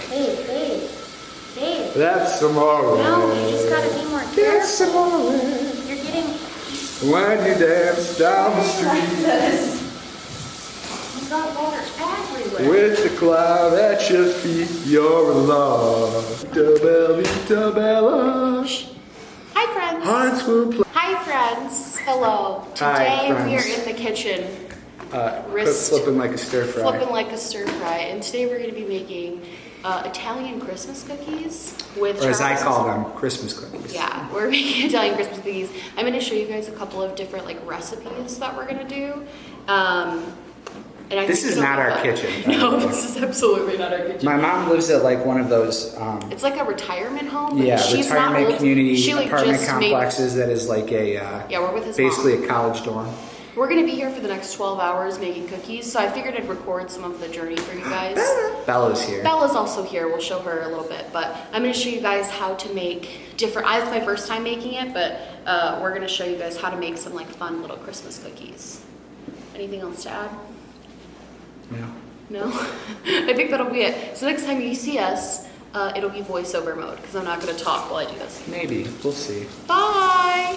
Babe. That's amore. No, you just gotta be more careful. That's amore. You're getting... When you dance down the street You got water everywhere. with the cloud at your feet, you're in love. Vita Bella. Hi, friends. Hearts will play. Hi, friends. Hello. Hi, Today we are friends. in the kitchen. Flipping like a stir fry. Flipping like a stir fry. And today we're going to be making Italian Christmas cookies with Or as I Charles' call them, Christmas cookies. Yeah, we're making Italian Christmas cookies. I'm going to show you guys a couple of different like recipes that we're going to do. And I This think is it'll not be our fun. kitchen. No, this is absolutely not our kitchen. My mom lives at like one of those, It's like a retirement home. But yeah, she's not retirement lived- community she, like, apartment just complexes that is like a, Yeah, we're with his basically mom. a college dorm. We're gonna be here for the next 12 hours making cookies, so I figured I'd record some of the journey for you guys. Bella's here. Bella's also here, we'll show her a little bit, but I'm gonna show you guys how to make different, it's my first time making it, but we're gonna show you guys how to make some like fun little Christmas cookies. Anything else to add? Yeah. No? I think that'll be it. So next time you see us, it'll be voiceover mode, because I'm not gonna talk while I do this. Maybe, we'll see. Bye!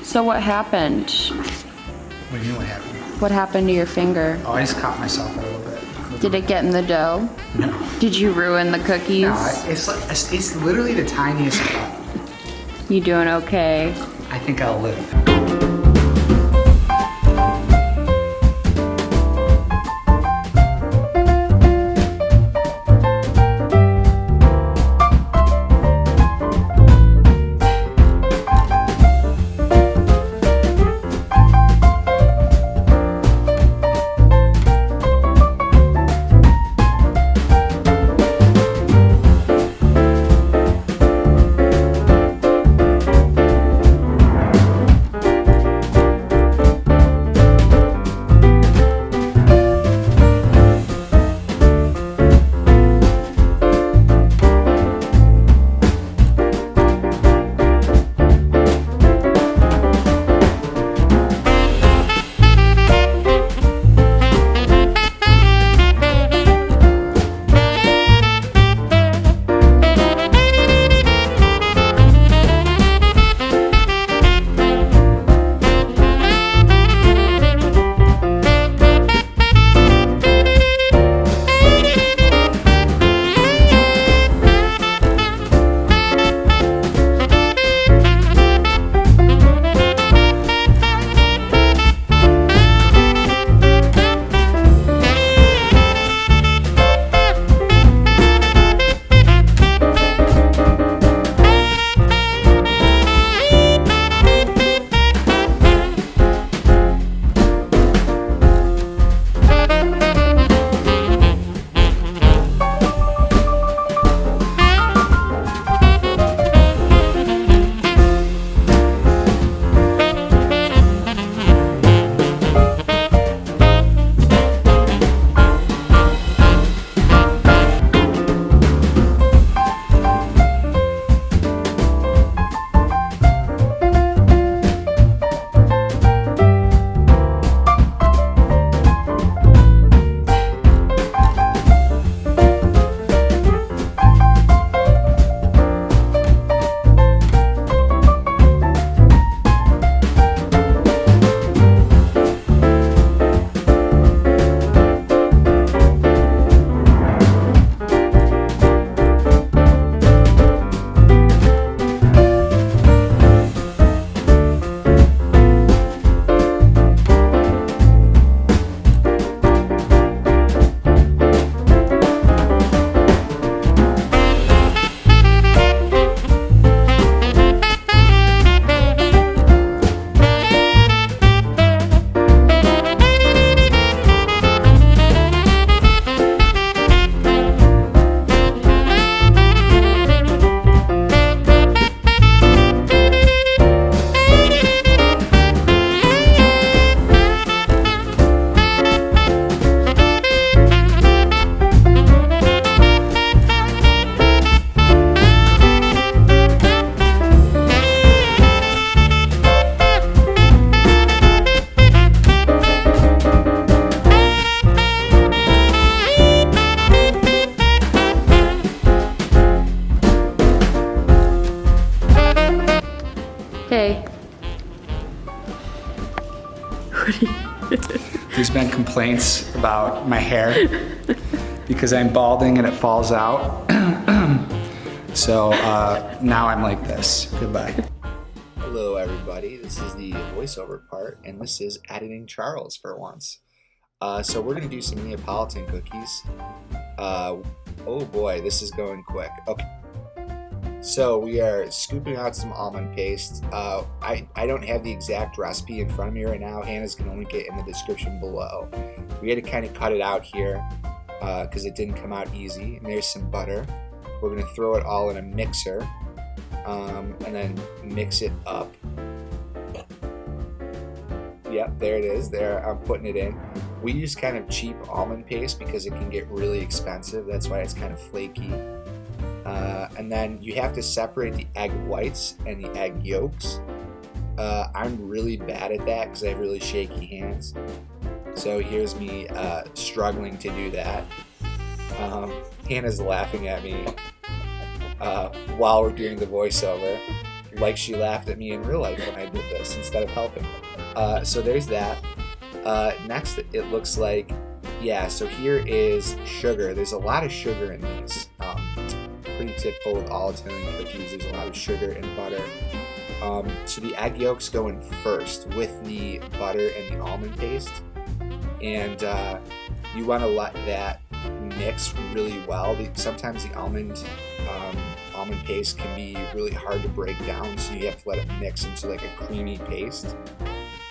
So what happened? What do you know what happened? What happened to your finger? Oh, I just caught myself a little bit. Did it get in the dough? No. Did you ruin the cookies? No, it's literally the tiniest cut. You doing okay? I think I'll live. Okay. There's been complaints about my hair because I'm balding and it falls out. So now I'm like this. Goodbye. Hello everybody, this is the voiceover part and this is editing Charles for once. So we're gonna do some Neapolitan cookies. Oh boy, this is going quick. Okay. So we are scooping out some almond paste. I don't have the exact recipe in front of me right now. Hannah's going to link it in the description below. We had to kind of cut it out here because it didn't come out easy. And there's some butter. We're going to throw it all in a mixer and then mix it up. Yep, there it is. There, I'm putting it in. We use kind of cheap almond paste because it can get really expensive. That's why it's kind of flaky. And then you have to separate the egg whites and the egg yolks. I'm really bad at that because I have really shaky hands. So here's me struggling to do that. Hannah's laughing at me while we're doing the voiceover, like she laughed at me in real life when I did this instead of helping. So there's that. Next, it looks like, yeah, so here is sugar. There's a lot of sugar in these. Pretty typical with all Italian cookies. There's a lot of sugar and butter. So the egg yolks go in first with the butter and the almond paste, and you want to let that mix really well. Sometimes the almond paste can be really hard to break down, so you have to let it mix into like a creamy paste.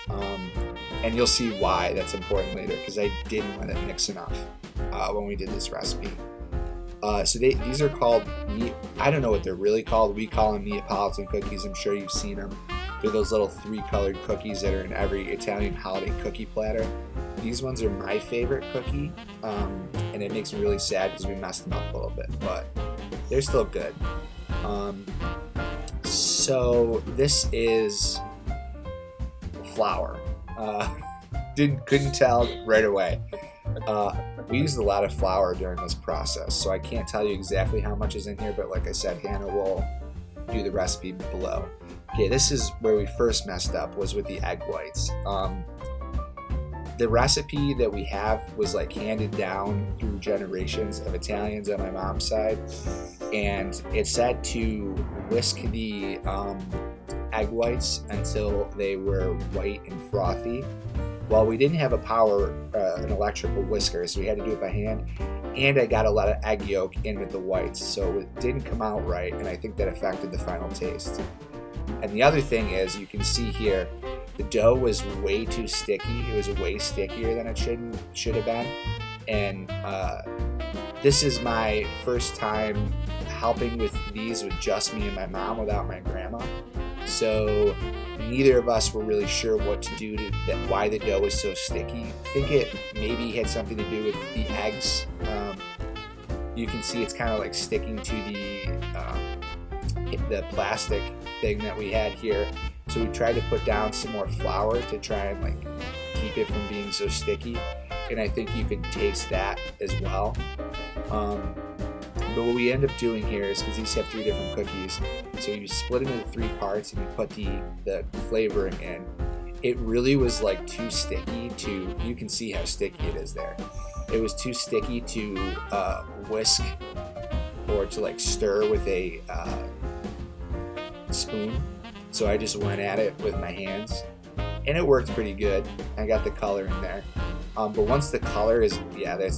And you'll see why that's important later, because I didn't let it mix enough when we did this recipe. So these are called, I don't know what they're really called. We call them Neapolitan cookies. I'm sure you've seen them. They're those little 3-colored cookies that are in every Italian holiday cookie platter. These ones are my favorite cookie, and it makes me really sad because we messed them up a little bit, but they're still good. So this is flour. Couldn't tell right away. We used a lot of flour during this process, so I can't tell you exactly how much is in here, but like I said, Hannah will do the recipe below. Okay, this is where we first messed up, was with the egg whites. The recipe that we have was like handed down through generations of Italians on my mom's side, and it said to whisk the egg whites until they were white and frothy. Well, we didn't have an electrical whisker, so we had to do it by hand, and I got a lot of egg yolk in with the whites, so it didn't come out right, and I think that affected the final taste. And the other thing is, you can see here, the dough was way too sticky. It was way stickier than it should have been, and this is my first time helping with these with just me and my mom without my grandma. So neither of us were really sure what to do why the dough was so sticky. I think it maybe had something to do with the eggs. You can see it's kind of like sticking to the plastic thing that we had here. So we tried to put down some more flour to try and like keep it from being so sticky. And I think you could taste that as well. But what we end up doing here is, because these have 3 different cookies, so you split them into 3 parts and you put the flavoring in. It really was like too sticky to, you can see how sticky it is there. It was too sticky to whisk or to like stir with a spoon. So I just went at it with my hands, and it worked pretty good. I got the color in there. But once the color is,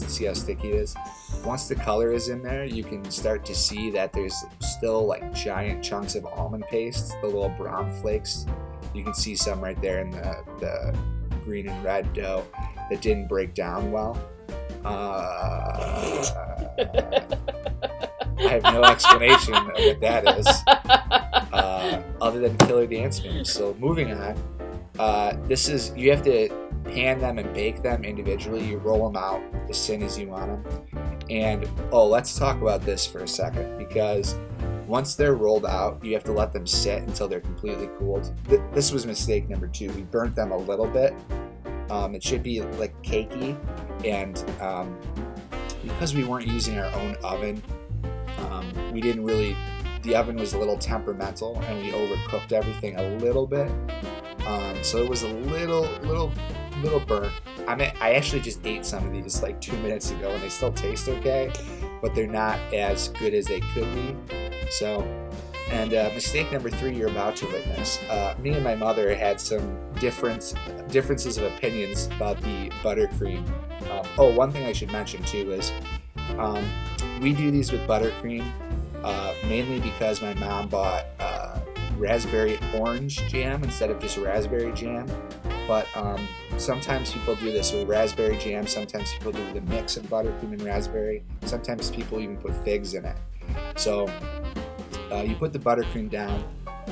see how sticky it is? Once the color is in there, you can start to see that there's still like giant chunks of almond paste, the little brown flakes. You can see some right there in the green and red dough that didn't break down well. I have no explanation of what that is, other than killer dance moves. So moving on, you have to pan them and bake them individually. You roll them out as thin as you want them. And let's talk about this for a second, because once they're rolled out, you have to let them sit until they're completely cooled. This was mistake number 2. We burnt them a little bit. It should be like cakey, and because we weren't using our own oven, we didn't really the oven was a little temperamental and we overcooked everything a little bit. So it was a little burnt. I actually just ate some of these like 2 minutes ago and they still taste okay, but they're not as good as they could be. So, and mistake number 3 you're about to witness. Me and my mother had some differences of opinions about the buttercream. One thing I should mention too is we do these with buttercream mainly because my mom bought raspberry orange jam instead of just raspberry jam. But sometimes people do this with raspberry jam, sometimes people do the mix of buttercream and raspberry, sometimes people even put figs in it. So you put the buttercream down.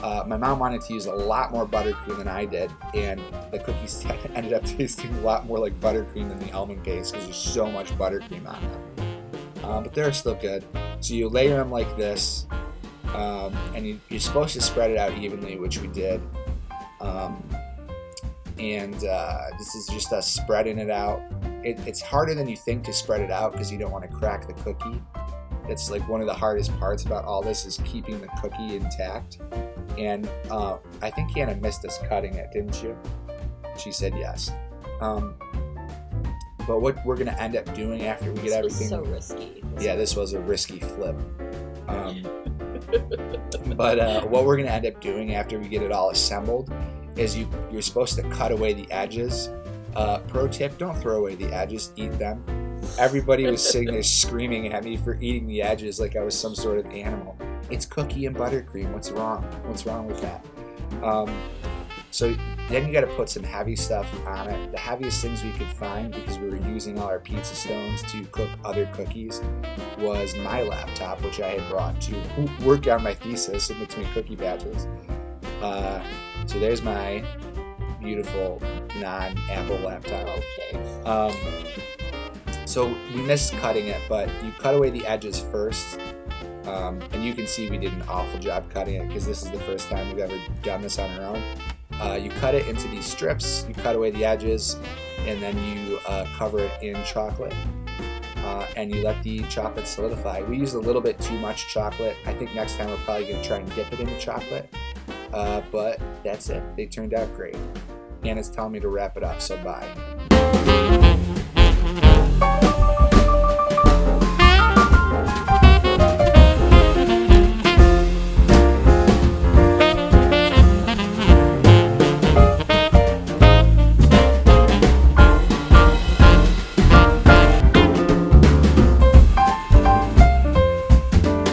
My mom wanted to use a lot more buttercream than I did, and the cookies ended up tasting a lot more like buttercream than the almond paste because there's so much buttercream on them. But they're still good. So you layer them like this, and you're supposed to spread it out evenly, which we did. This is just us spreading it out. It's harder than you think to spread it out because you don't want to crack the cookie. That's like one of the hardest parts about all this is keeping the cookie intact. And I think Hannah missed us cutting it, didn't you? She said yes. But what we're gonna end up doing after we get everything. This was so risky. This was a risky flip. But what we're gonna end up doing after we get it all assembled is you're supposed to cut away the edges. Pro tip: don't throw away the edges, eat them. Everybody was sitting there screaming at me for eating the edges like I was some sort of animal. It's cookie and buttercream. What's wrong? What's wrong with that? So then you got to put some heavy stuff on it. The heaviest things we could find, because we were using all our pizza stones to cook other cookies, was my laptop, which I had brought to work on my thesis in between cookie batches. So there's my beautiful non-Apple laptop. Okay. So we missed cutting it, but you cut away the edges first. And you can see we did an awful job cutting it because this is the first time we've ever done this on our own. You cut it into these strips, you cut away the edges, and then you cover it in chocolate. And you let the chocolate solidify. We used a little bit too much chocolate. I think next time we're probably going to try and dip it into chocolate. But that's it. They turned out great. Hannah's telling me to wrap it up, so bye.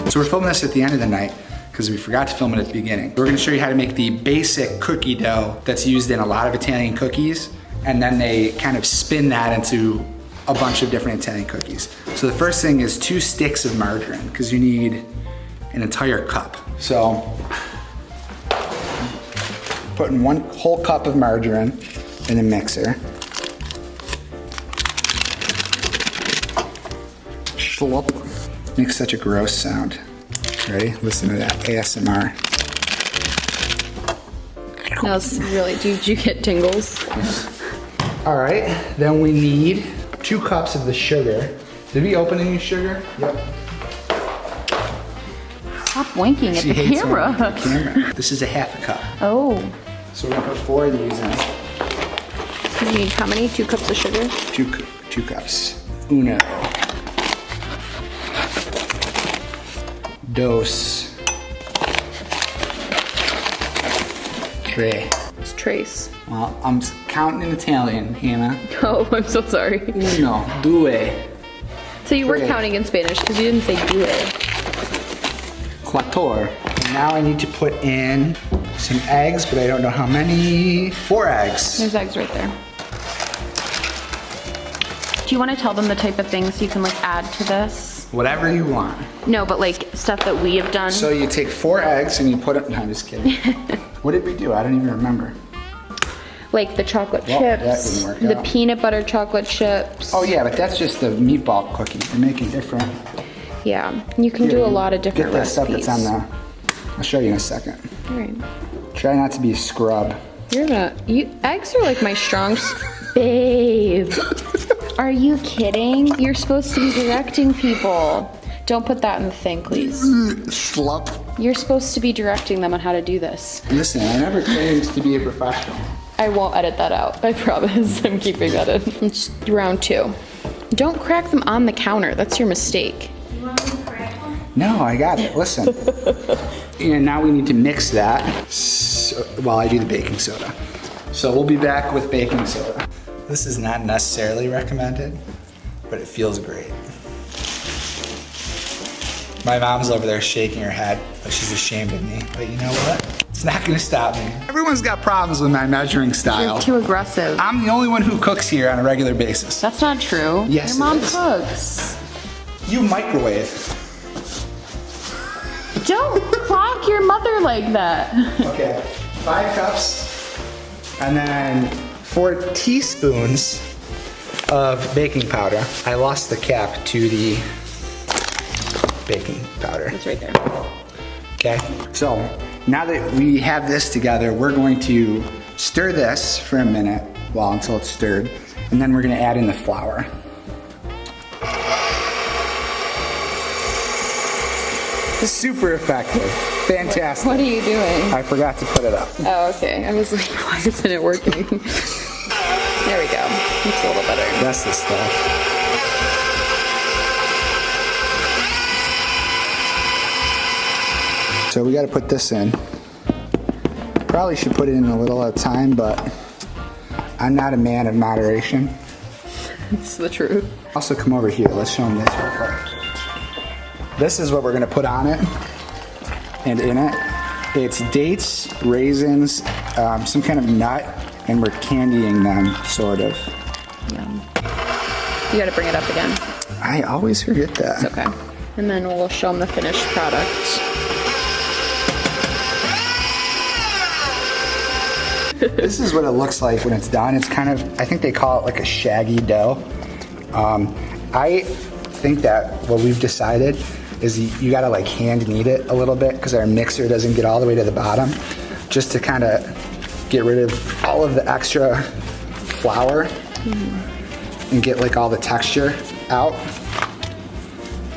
So we're filming this at the end of the night because we forgot to film it at the beginning. We're gonna show you how to make the basic cookie dough that's used in a lot of Italian cookies, and then they kind of spin that into a bunch of different Italian cookies. So the first thing is 2 sticks of margarine, because you need an entire cup. So putting 1 whole cup of margarine in the mixer. Slop. Makes such a gross sound. Ready? Listen to that ASMR. That was really, did you get tingles? All right, then we need 2 cups of the sugar. Did we open any sugar? Yep. Stop winking at the camera. This is a 1/2 cup. Oh. So we're gonna put 4 of these in. You need how many? 2 cups of sugar? 2 cups. Uno. Dos. Tre. It's trace. Well, I'm counting in Italian, Hannah. Oh, I'm so sorry. Uno, due, So you were Tre. counting in Spanish because you didn't say due. quator. Now I need to put in some eggs, but I don't know how many. 4 eggs. There's eggs right there. Do you want to tell them the type of things you can like add to this? Whatever you want. No, but like stuff that we have done. So you take 4 eggs and you put it, no, I'm just kidding. What did we do? I don't even remember. Like the chocolate Well, that chips, didn't work the out. peanut butter chocolate chips. Oh yeah, but that's just the meatball cookie. You're making different. Yeah, you can do a lot of different Get that recipes. stuff that's on the, I'll show you in a second. All right. Try not to be a scrub. Eggs are like my strong, babe. Are you kidding? You're supposed to be directing people. Don't put that in the thing, please. Slop. You're supposed to be directing them on how to do this. Listen, I never claimed to be a professional. I won't edit that out. I promise. I'm keeping that in. It's round 2. Don't crack them on the counter. That's your mistake. You want me to crack one? No, I got it. Listen. And now we need to mix that while I do the baking soda. So we'll be back with baking soda. This is not necessarily recommended, but it feels great. My mom's over there shaking her head like she's ashamed of me. But you know what? It's not gonna stop me. Everyone's got problems with my measuring style. You're too aggressive. I'm the only one who cooks here on a regular basis. That's not true. Yes, Your mom it is. cooks. You microwave. Don't clock your mother like that. Okay, 5 cups, and then 4 teaspoons of baking powder. I lost the cap to the baking powder. It's right there. Okay, so now that we have this together, we're going to stir this for a minute until it's stirred, and then we're gonna add in the flour. Super effective, fantastic. What are you doing? I forgot to put it up. Oh, okay. I was like, why isn't it working? There we go. It's a little better. That's the stuff. So we got to put this in. Probably should put it in a little at a time, but I'm not a man of moderation. It's the truth. Also, come over here. Let's show them this real quick. This is what we're going to put on it and in it. It's dates, raisins, some kind of nut, and we're candying them, sort of. Yum. You gotta bring it up again. I always forget that. It's okay. And then we'll show them the finished product. This is what it looks like when it's done. It's kind of, I think they call it like a shaggy dough. I think that what we've decided is you gotta like hand knead it a little bit because our mixer doesn't get all the way to the bottom, just to kind of get rid of all of the extra flour and get like all the texture out.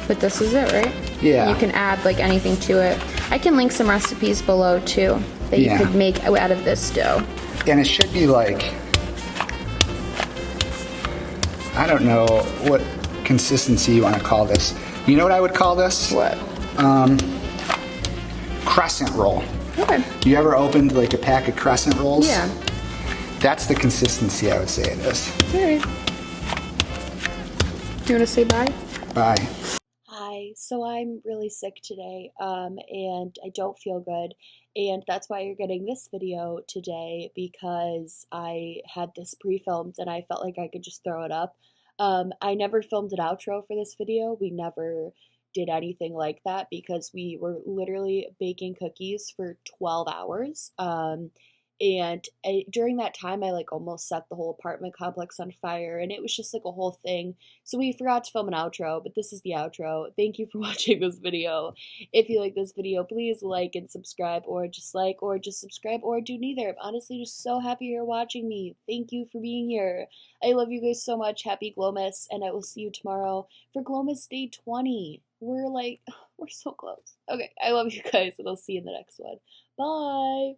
But this is it, right? Yeah. You can add like anything to it. I can link some recipes below too that you Yeah. could make out of this dough. And it should be like, I don't know what consistency you want to call this. You know what I would call this? What? Crescent roll. Okay. You ever opened like a pack of crescent rolls? Yeah. That's the consistency I would say it is. All right. You want to say bye? Bye. Hi, so I'm really sick today, and I don't feel good, and that's why you're getting this video today, because I had this pre-filmed and I felt like I could just throw it up. I never filmed an outro for this video. We never did anything like that because we were literally baking cookies for 12 hours. During that time, I like almost set the whole apartment complex on fire, and it was just like a whole thing. So we forgot to film an outro, but this is the outro. Thank you for watching this video. If you like this video, please like and subscribe, or just subscribe, or do neither. I'm honestly just so happy you're watching me. Thank you for being here. I love you guys so much. Happy Glowmas, and I will see you tomorrow for Glowmas Day 20. We're so close. Okay, I love you guys, and I'll see you in the next one. Bye!